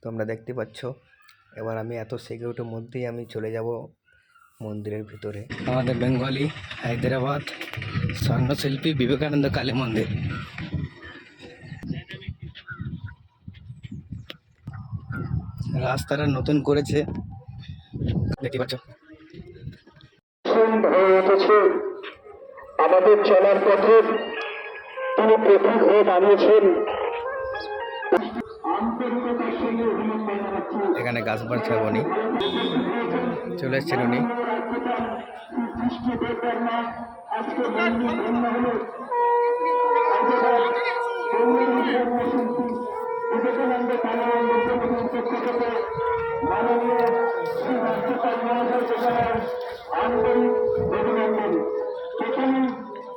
তোমরা দেখতে পাচ্ছ। এবার আমি এত সিকিউরিটির মধ্যেই আমি চলে যাব মন্দিরের ভিতরে। আমাদের বেঙ্গলি হায়দ্রাবাদ স্বর্ণশিল্পী বিবেকানন্দ কালী মন্দির। রাস্তাটা নতুন করেছে, দেখতে পাচ্ছ। আমাদের চলার পথে তিনি প্রতীক হয়ে দাঁড়িয়েছেন। এখানে গাছ বাড়ছে উনি চলে এসছেন। উনি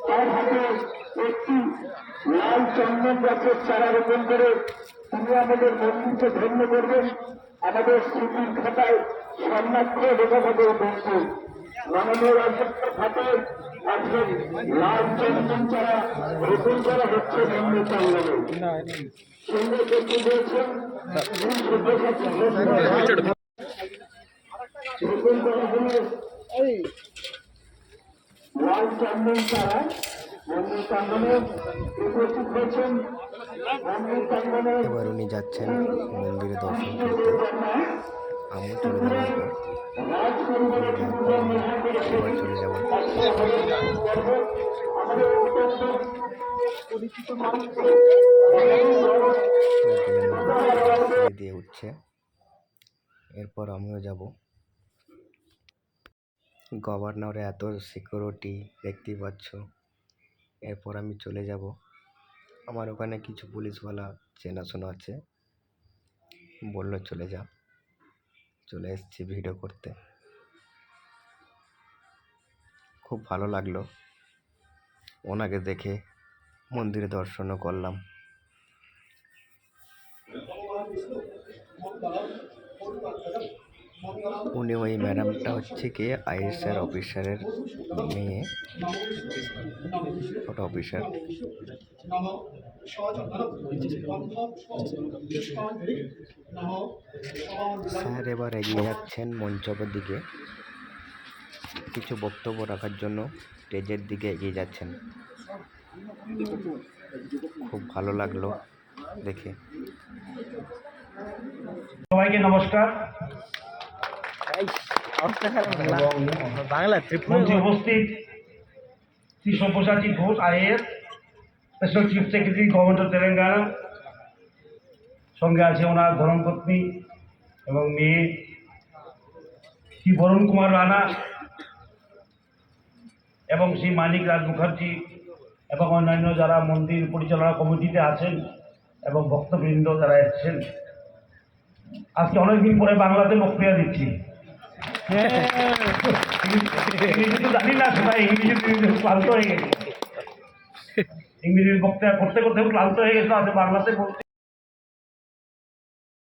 তার হাতে একটি লাল চন্দন গাছের চারা রোপণ করে তিনি আমাদের মন্দিরকে ধন্য করবেন। আমাদের স্মৃতির খাতায় স্বর্ণাক্ষরে লেখা হবে বন্ধু। মাননীয় রাজ্যপাল হাতে আজকের লাল চন্দন চারা রোপণ করা হচ্ছে মন্দির প্রাঙ্গণে। সঙ্গে করতে দিয়েছেন রোপণ করা হল লাল চন্দন চারা মন্দির প্রাঙ্গণে উপস্থিত হয়েছেন। মন্দির প্রাঙ্গণে এবার উনি যাচ্ছেন মন্দিরে দর্শন করতে। আমি চলে যাবো, এবার চলে যাব। দিয়ে উঠছে, এরপর আমিও যাব। গভর্নরে এত সিকিউরিটি দেখতে পাচ্ছ। এরপর আমি চলে যাব। আমার ওখানে কিছু পুলিশওয়ালা চেনাশোনা আছে, বললো চলে যা। চলে এসেছি ভিডিও করতে। খুব ভালো লাগলো ওনাকে দেখে, মন্দিরে দর্শনও করলাম। উনি ওই ম্যাডামটা হচ্ছে কি আইএসআর অফিসারের মেয়ে, ওটা অফিসার। স্যার এবার এগিয়ে যাচ্ছেন মঞ্চপের দিকে, কিছু বক্তব্য রাখার জন্য স্টেজের দিকে এগিয়ে যাচ্ছেন। খুব ভালো লাগলো দেখে। সবাইকে নমস্কার। মঞ্চে উপস্থিত Shri Sabyasachi Ghosh IAS, special chief secretary government of Telangana. সঙ্গে আছে ওনার ধর্মপত্নী এবং মেয়ে শ্রী বরুণ কুমার রানা এবং শ্রী মানিক রাজ মুখার্জি এবং অন্যান্য যারা মন্দির পরিচালনা কমিটিতে আছেন এবং ভক্তবৃন্দ যারা এসেছেন। আজকে অনেকদিন পরে বাংলাতে বক্তৃতা দিচ্ছি। ইংরেজি তো জানি না, সেটা ইংরেজি ক্লান্ত হয়ে গেছে। ইংরেজির বক্তৃতা করতে করতেও ক্লান্ত হয়ে গেছে, আজকে বাংলাতে বলতে